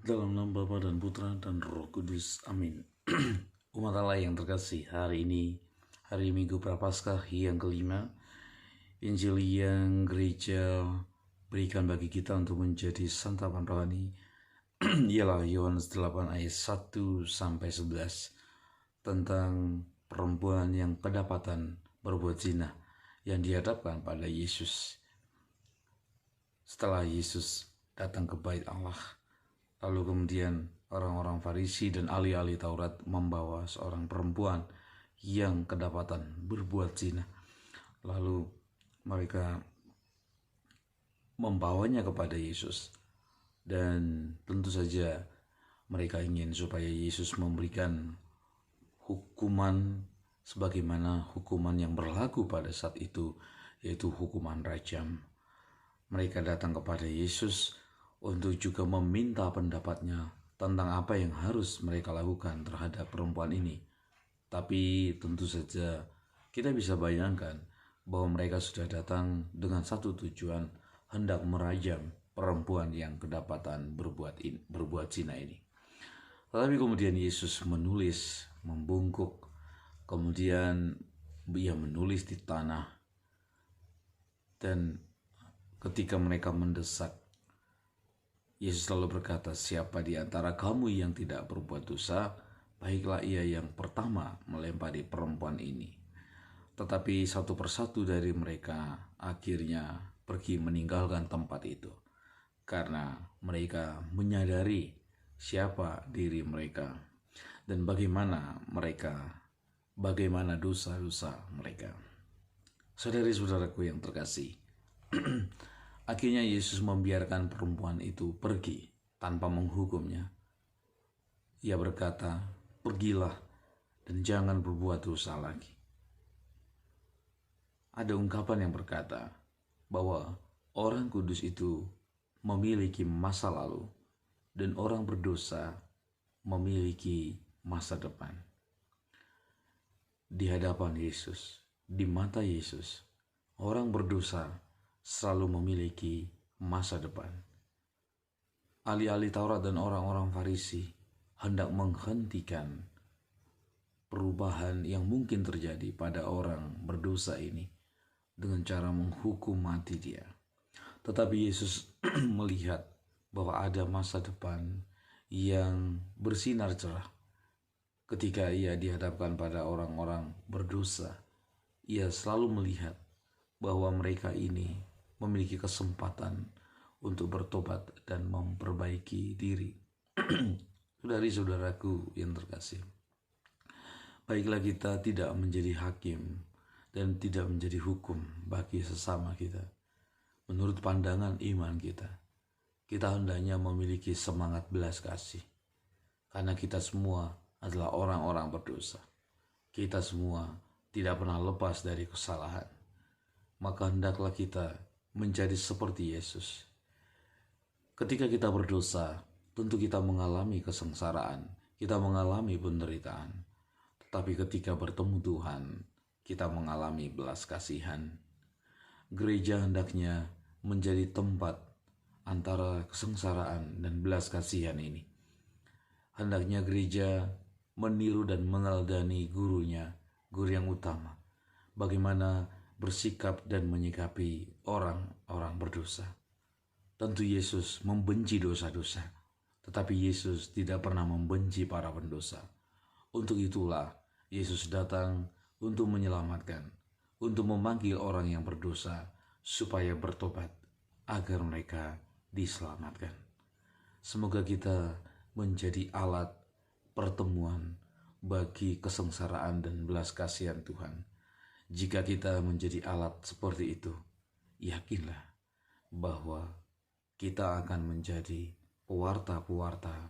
Dalam nama Bapa dan Putra dan Roh Kudus. Amin. Umat Allah yang terkasih, hari ini hari Minggu Prapaskah yang kelima. Injil yang gereja berikan bagi kita untuk menjadi santapan rohani ialah Yohanes 8 ayat 1 sampai 11 tentang perempuan yang kedapatan berbuat zina yang dihadapkan pada Yesus. Setelah Yesus datang ke bait Allah, lalu kemudian orang-orang Farisi dan ahli-ahli Taurat membawa seorang perempuan yang kedapatan berbuat zina. Lalu mereka membawanya kepada Yesus. Dan tentu saja mereka ingin supaya Yesus memberikan hukuman sebagaimana hukuman yang berlaku pada saat itu, yaitu hukuman rajam. Mereka datang kepada Yesus untuk juga meminta pendapatnya tentang apa yang harus mereka lakukan terhadap perempuan ini. Tapi tentu saja kita bisa bayangkan bahwa mereka sudah datang dengan satu tujuan, hendak merajam perempuan yang kedapatan berbuat zina ini. Tetapi kemudian Yesus menulis, membungkuk, kemudian ia menulis di tanah. Dan ketika mereka mendesak, Yesus selalu berkata, siapa di antara kamu yang tidak berbuat dosa, baiklah ia yang pertama melempari perempuan ini. Tetapi satu persatu dari mereka akhirnya pergi meninggalkan tempat itu, karena mereka menyadari siapa diri mereka dan bagaimana dosa-dosa mereka. Saudari-saudaraku yang terkasih, akhirnya Yesus membiarkan perempuan itu pergi tanpa menghukumnya. Ia berkata, pergilah dan jangan berbuat dosa lagi. Ada ungkapan yang berkata bahwa orang kudus itu memiliki masa lalu dan orang berdosa memiliki masa depan. Di hadapan Yesus, di mata Yesus, orang berdosa selalu memiliki masa depan. Ahli-ahli Taurat dan orang-orang Farisi hendak menghentikan perubahan yang mungkin terjadi pada orang berdosa ini dengan cara menghukum mati dia. Tetapi Yesus melihat bahwa ada masa depan yang bersinar cerah. Ketika ia dihadapkan pada orang-orang berdosa, ia selalu melihat bahwa mereka ini memiliki kesempatan untuk bertobat dan memperbaiki diri. Saudari-saudaraku yang terkasih, baiklah kita tidak menjadi hakim dan tidak menjadi hukum bagi sesama kita. Menurut pandangan iman kita hendaknya memiliki semangat belas kasih. Karena kita semua adalah orang-orang berdosa. Kita semua tidak pernah lepas dari kesalahan. Maka hendaklah kita menjadi seperti Yesus. Ketika kita berdosa, tentu kita mengalami kesengsaraan, kita mengalami penderitaan. Tetapi ketika bertemu Tuhan, kita mengalami belas kasihan. Gereja hendaknya menjadi tempat antara kesengsaraan dan belas kasihan ini. Hendaknya gereja meniru dan meneladani gurunya, guru yang utama, bagaimana bersikap dan menyikapi orang-orang berdosa. Tentu Yesus membenci dosa-dosa, tetapi Yesus tidak pernah membenci para pendosa. Untuk itulah Yesus datang untuk menyelamatkan, untuk memanggil orang yang berdosa supaya bertobat agar mereka diselamatkan. Semoga kita menjadi alat pertemuan bagi kesengsaraan dan belas kasihan Tuhan. Jika kita menjadi alat seperti itu, yakinlah bahwa kita akan menjadi pewarta-pewarta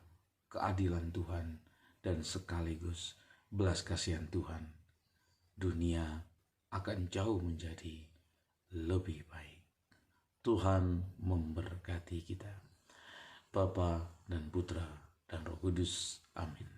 keadilan Tuhan dan sekaligus belas kasihan Tuhan. Dunia akan jauh menjadi lebih baik. Tuhan memberkati kita. Bapa dan Putra dan Roh Kudus. Amin.